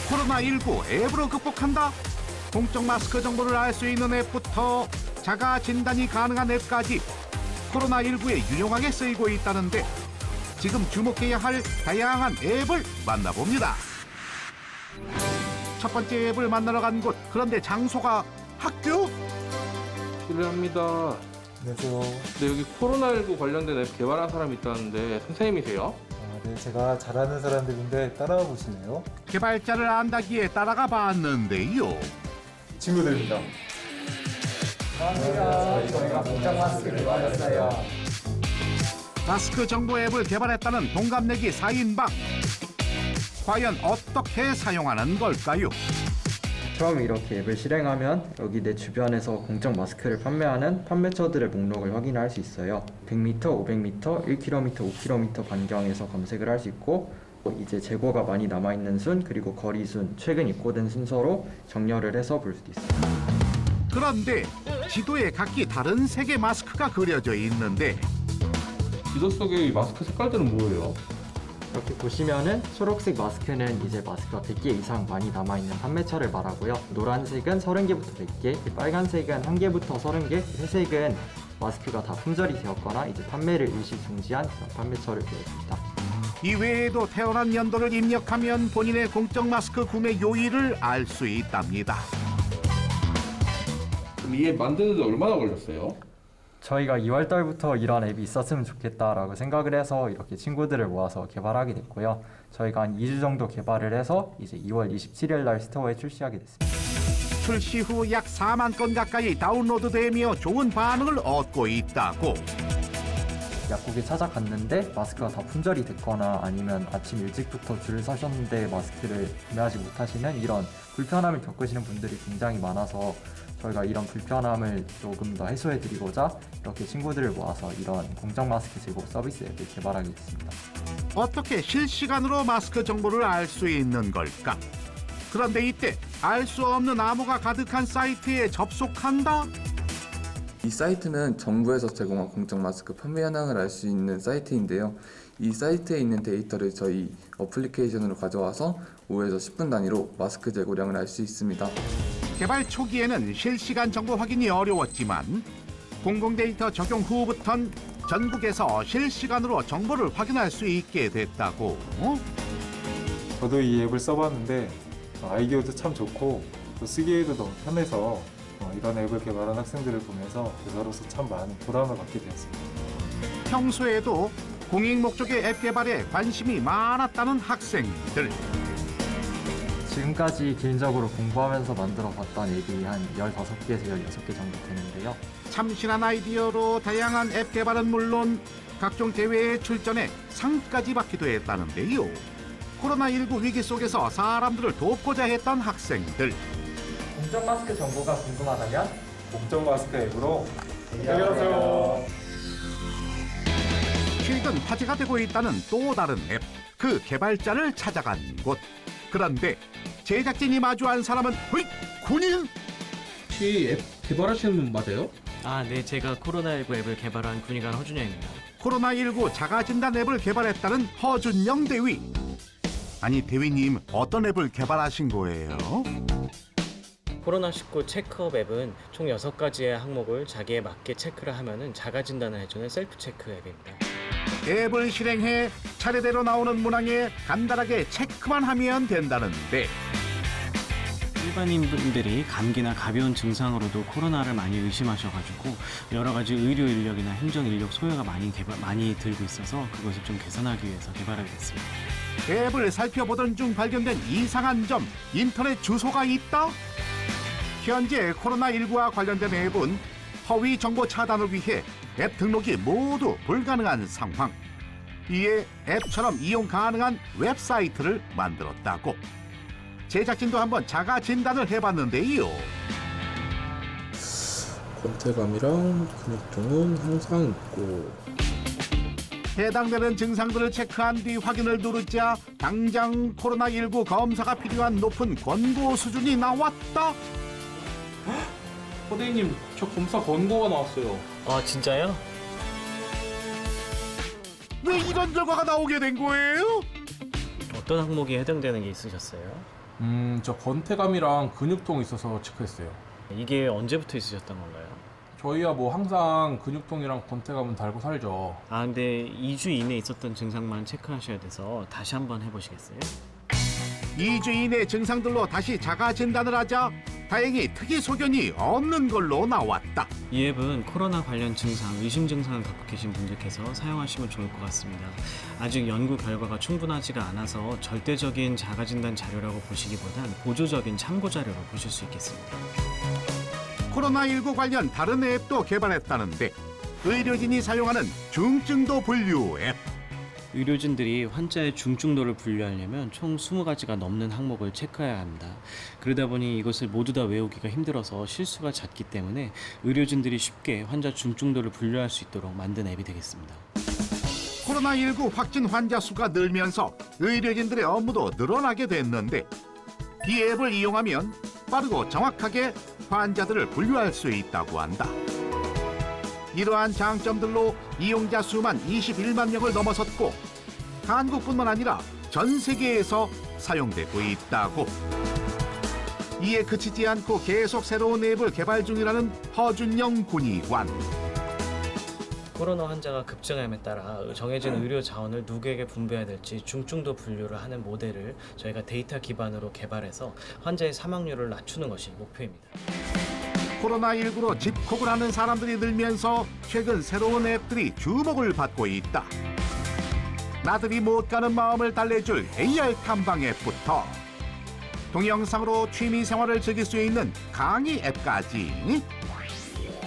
코로나19 앱으로 극복한다? 공적 마스크 정보를 알 수 있는 앱부터 자가 진단이 가능한 앱까지 코로나19에 유용하게 쓰이고 있다는데 지금 주목해야 할 다양한 앱을 만나봅니다. 첫 번째 앱을 만나러 간 곳, 그런데 장소가 학교? 실례합니다. 안녕하세요. 네, 여기 코로나19 관련된 앱 개발한 사람이 있다는데 선생님이세요? 네, 제가 잘 아는 사람들인데 따라와 보시네요. 개발자를 안다기에 따라가 봤는데요. 친구들입니다. 저희가 공장 마스크 개발했어요. 마스크 정보 앱을 개발했다는 동갑내기 4인방. 과연 어떻게 사용하는 걸까요? 처음 이렇게 앱을 실행하면 여기 내 주변에서 공적 마스크를 판매하는 판매처들의 목록을 확인할 수 있어요. 100m, 500m, 1km, 5km 반경에서 검색을 할 수 있고 이제 재고가 많이 남아있는 순 그리고 거리 순, 최근 입고된 순서로 정렬을 해서 볼 수도 있어요. 그런데 지도에 각기 다른 색의 마스크가 그려져 있는데 지도 속의 이 마스크 색깔들은 뭐예요? 이렇게 보시면은 초록색 마스크는 이제 마스크가 100개 이상 많이 남아있는 판매처를 말하고요. 노란색은 30개부터 100개, 빨간색은 1개부터 30개, 회색은 마스크가 다 품절이 되었거나 이제 판매를 일시 중지한 그런 판매처를 보여줍니다. 이외에도 태어난 연도를 입력하면 본인의 공적 마스크 구매 요일을 알 수 있답니다. 그럼 이 앱 만드는데 얼마나 걸렸어요? 저희가 2월 달부터 이런 앱이 있었으면 좋겠다라고 생각을 해서 이렇게 친구들을 모아서 개발하게 됐고요. 저희가 한 2주 정도 개발을 해서 이제 2월 27일 날 스토어에 출시하게 됐습니다. 출시 후 약 4만 건 가까이 다운로드되며 좋은 반응을 얻고 있다고. 약국에 찾아갔는데 마스크가 다 품절이 됐거나 아니면 아침 일찍부터 줄을 서셨는데 마스크를 구매하지 못하시는 이런 불편함을 겪으시는 분들이 굉장히 많아서 저희가 이런 불편함을 조금 더 해소해드리고자 이렇게 친구들을 모아서 이런 공적 마스크 제공 서비스 앱을 개발하게 됐습니다. 어떻게 실시간으로 마스크 정보를 알 수 있는 걸까? 그런데 이때 알 수 없는 암호가 가득한 사이트에 접속한다? 이 사이트는 정부에서 제공한 공적 마스크 판매 현황을 알 수 있는 사이트인데요. 이 사이트에 있는 데이터를 저희 어플리케이션으로 가져와서 5에서 10분 단위로 마스크 재고량을 알 수 있습니다. 개발 초기에는 실시간 정보 확인이 어려웠지만 공공데이터 적용 후부턴 전국에서 실시간으로 정보를 확인할 수 있게 됐다고. 저도 이 앱을 써봤는데 아이디어도 참 좋고 또 쓰기에도 너무 편해서 이런 앱을 개발한 학생들을 보면서 교사로서 참 많은 보람을 받게 되었습니다. 평소에도 공익 목적의 앱 개발에 관심이 많았다는 학생들. 지금까지 개인적으로 공부하면서 만들어 봤던 앱이 한 15개에서 16개 정도 되는데요. 참신한 아이디어로 다양한 앱 개발은 물론 각종 대회에 출전해 상까지 받기도 했다는데요. 코로나19 위기 속에서 사람들을 돕고자 했던 학생들. 공적 마스크 정보가 궁금하다면 공적 마스크 앱으로 안녕하세요. 최근 화제가 되고 있다는 또 다른 앱. 그 개발자를 찾아간 곳. 그런데 제작진이 마주한 사람은 휘! 군인? 혹시 앱 개발하시는 분 맞아요? 네, 제가 코로나19 앱을 개발한 군의관 허준영입니다. 코로나19 자가진단 앱을 개발했다는 허준영 대위. 아니 대위님 어떤 앱을 개발하신 거예요? 코로나19 체크업 앱은 총 6가지의 항목을 자기에 맞게 체크를 하면은 자가 진단을 해주는 셀프 체크 앱입니다. 앱을 실행해 차례대로 나오는 문항에 간단하게 체크만 하면 된다는데 일반인분들이 감기나 가벼운 증상으로도 코로나를 많이 의심하셔가지고 여러 가지 의료 인력이나 행정 인력 소요가 많이 들고 있어서 그것을 좀 개선하기 위해서 개발하게 됐습니다. 앱을 살펴보던 중 발견된 이상한 점, 인터넷 주소가 있다? 현재 코로나19와 관련된 앱은 허위 정보 차단을 위해 앱 등록이 모두 불가능한 상황. 이에 앱처럼 이용 가능한 웹사이트를 만들었다고. 제작진도 한번 자가 진단을 해봤는데요. 권태감이랑 근육통은 항상 있고 해당되는 증상들을 체크한 뒤 확인을 누르자 당장 코로나19 검사가 필요한 높은 권고 수준이 나왔다. 허대님, 저 검사 권고가 나왔어요. 진짜요? 왜 이런 결과가 나오게 된 거예요? 어떤 항목이 해당되는 게 있으셨어요? 저 권태감이랑 근육통 있어서 체크했어요. 이게 언제부터 있으셨던 건가요? 저희야 뭐 항상 근육통이랑 권태감은 달고 살죠. 아, 근데 2주 이내에 있었던 증상만 체크하셔야 돼서 다시 한번 해보시겠어요? 2주 이내 증상들로 다시 자가 진단을 하자 다행히 특이 소견이 없는 걸로 나왔다. 이 앱은 코로나 관련 증상, 의심 증상을 갖고 계신 분들께서 사용하시면 좋을 것 같습니다. 아직 연구 결과가 충분하지가 않아서 절대적인 자가진단 자료라고 보시기보단 보조적인 참고 자료로 보실 수 있겠습니다. 코로나19 관련 다른 앱도 개발했다는데 의료진이 사용하는 중증도 분류 앱. 의료진들이 환자의 중증도를 분류하려면 총 20가지가 넘는 항목을 체크해야 합니다. 그러다 보니 이것을 모두 다 외우기가 힘들어서 실수가 잦기 때문에 의료진들이 쉽게 환자 중증도를 분류할 수 있도록 만든 앱이 되겠습니다. 코로나19 확진 환자 수가 늘면서 의료진들의 업무도 늘어나게 됐는데 이 앱을 이용하면 빠르고 정확하게 환자들을 분류할 수 있다고 한다. 이러한 장점들로 이용자 수만 21만 명을 넘어섰고 한국뿐만 아니라 전 세계에서 사용되고 있다고. 이에 그치지 않고 계속 새로운 앱을 개발 중이라는 허준영 군의관. 코로나 환자가 급증함에 따라 정해진 의료 자원을 누구에게 분배해야 될지 중증도 분류를 하는 모델을 저희가 데이터 기반으로 개발해서 환자의 사망률을 낮추는 것이 목표입니다. 코로나19로 집콕을 하는 사람들이 늘면서 최근 새로운 앱들이 주목을 받고 있다. 나들이 못 가는 마음을 달래줄 AR 탐방 앱부터 동영상으로 취미 생활을 즐길 수 있는 강의 앱까지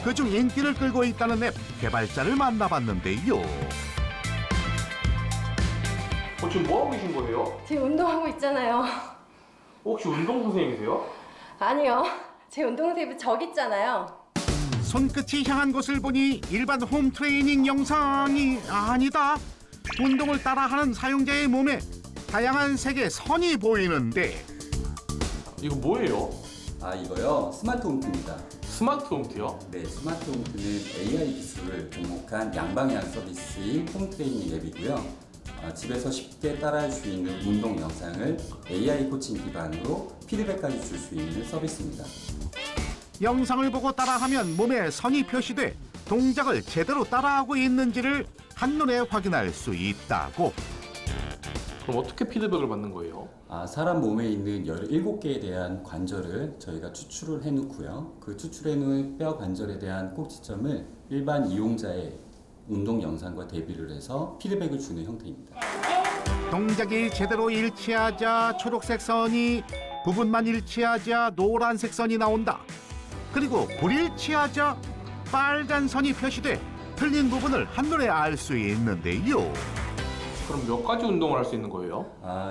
그중 인기를 끌고 있다는 앱 개발자를 만나봤는데요. 지금 뭐 하고 계신 거예요? 지금 운동하고 있잖아요. 혹시 운동 선생님이세요? 아니요. 제 운동쌤이 저기 있잖아요. 손끝이 향한 곳을 보니 일반 홈 트레이닝 영상이 아니다. 운동을 따라하는 사용자의 몸에 다양한 색의 선이 보이는데 이거 뭐예요? 아, 이거요? 스마트 홈트입니다. 스마트 홈트요? 네, 스마트 홈트는 AI 기술을 접목한 양방향 서비스인 홈트레이닝 앱이고요. 집에서 쉽게 따라할 수 있는 운동 영상을 AI 코칭 기반으로 피드백까지 줄 수 있는 서비스입니다. 영상을 보고 따라하면 몸에 선이 표시돼 동작을 제대로 따라하고 있는지를 한눈에 확인할 수 있다고. 그럼 어떻게 피드백을 받는 거예요? 사람 몸에 있는 17개에 대한 관절을 저희가 추출을 해놓고요. 그 추출해놓은 뼈 관절에 대한 꼭지점을 일반 이용자의 운동 영상과 대비를 해서 피드백을 주는 형태입니다. 동작이 제대로 일치하자 초록색 선이, 부분만 일치하자 노란색 선이 나온다. 그리고 불일치하자 빨간 선이 표시돼 틀린 부분을 한눈에 알 수 있는데요. 그럼 몇 가지 운동을 할 수 있는 거예요?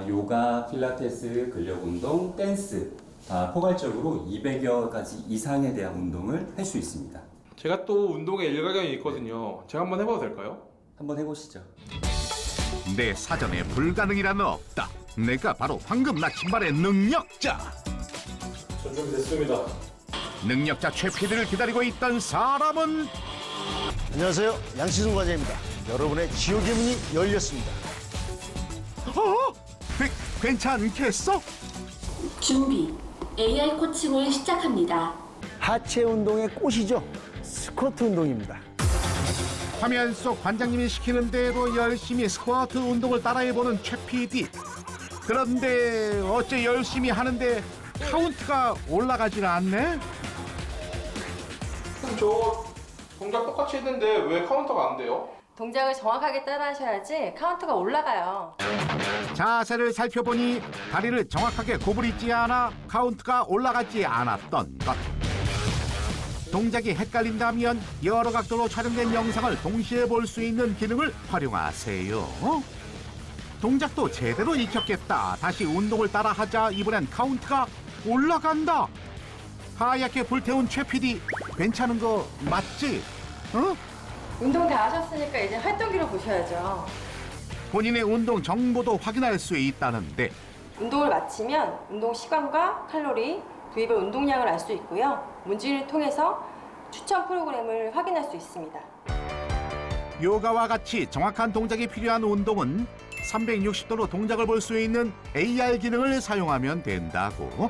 요가, 필라테스, 근력 운동, 댄스 포괄적으로 200여 가지 이상에 대한 운동을 할 수 있습니다. 제가 또 운동에 일가견이 있거든요. 제가 한번 해봐도 될까요? 한번 해보시죠. 내 사전에 불가능이란 없다. 내가 바로 황금 나침반의 능력자. 전 준비됐습니다. 능력자 최 PD를 기다리고 있던 사람은 안녕하세요. 양치승 과장입니다. 여러분의 지옥의 문이 열렸습니다. 괜찮겠어? 준비. AI 코칭을 시작합니다. 하체 운동의 꽃이죠. 스쿼트 운동입니다. 화면 속 관장님이 시키는 대로 열심히 스쿼트 운동을 따라해보는 최 PD. 그런데 어째 열심히 하는데 카운트가 올라가질 않네? 그럼 저 동작 똑같이 했는데 왜 카운터가 안 돼요? 동작을 정확하게 따라하셔야지 카운트가 올라가요. 자세를 살펴보니 다리를 정확하게 구부리지 않아 카운트가 올라가지 않았던 것. 동작이 헷갈린다면 여러 각도로 촬영된 영상을 동시에 볼 수 있는 기능을 활용하세요. 동작도 제대로 익혔겠다. 다시 운동을 따라하자 이번엔 카운트가 올라간다. 하얗게 불태운 최 PD 괜찮은 거 맞지? 운동 다 하셨으니까 이제 활동기로 보셔야죠. 본인의 운동 정보도 확인할 수 있다는데 운동을 마치면 운동 시간과 칼로리, 도입의 운동량을 알 수 있고요. 문진을 통해서 추천 프로그램을 확인할 수 있습니다. 요가와 같이 정확한 동작이 필요한 운동은 360도로 동작을 볼 수 있는 AR 기능을 사용하면 된다고.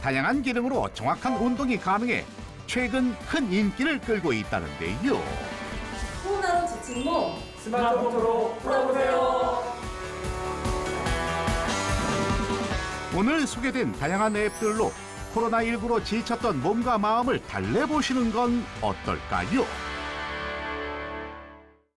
다양한 기능으로 정확한 운동이 가능해 최근 큰 인기를 끌고 있다는데요. 코로나로 지친 몸 스마트폰으로 풀어보세요. 오늘 소개된 다양한 앱들로 코로나19로 지쳤던 몸과 마음을 달래보시는 건 어떨까요?